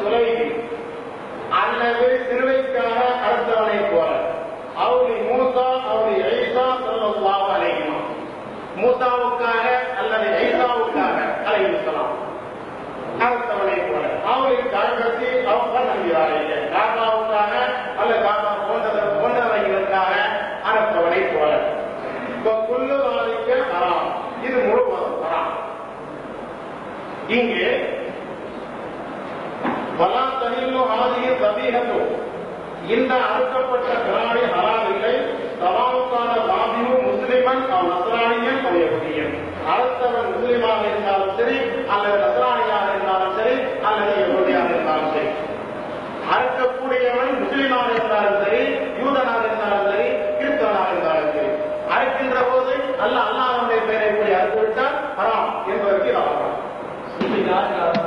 சுலைஹி அல்லது சிறுவைக்காக அறுத்தவனை போல, அவரு மூசா அவரு ஈசா ஸல்லல்லாஹு அலைஹி வஸல்லம், மூசாவுக்காக அல்லது ஈசாவுக்காக அலைஹிஸ்ஸலாம் அறுத்தவனை போல, அவருக்காக அவர் நம்புகிறார்கள், காபாவுக்காக அல்ல காபா போன்றவைகளுக்காக அறுத்தவனை போல. குல்லு வாலிக்க ஹராம், இது முழுவதும் ஹராம். இங்கே வலா தனில்லு ஹாதிஹி தபீஹத்து, இந்த அறுக்கப்பட்ட பிராணி ஹலால் இல்லை. சவாவுக்கான பாபியு முஸ்லிமன் அவ் நஸ்ரானியன் அவ் யஹூதியன், அறுத்தவன் முஸ்லிமாக இருந்தாலும் சரி அல்லது நஸ்ரானியாக இருந்தாலும் சரி அல்லது யஹூதியாக இருந்தாலும் சரி, அறுக்கக்கூடியவன் முஸ்லிமாக இருந்தாலும் சரி யூதனாக இருந்தாலும் சரி கிறிஸ்தவனாக இருந்தாலும் சரி, அறுக்கின்ற போது அல்லாஹ்வுடைய பெயரை கூறி அறுத்துவிட்டால் ஹராம் என்பதற்கு இது ஆதாரம்.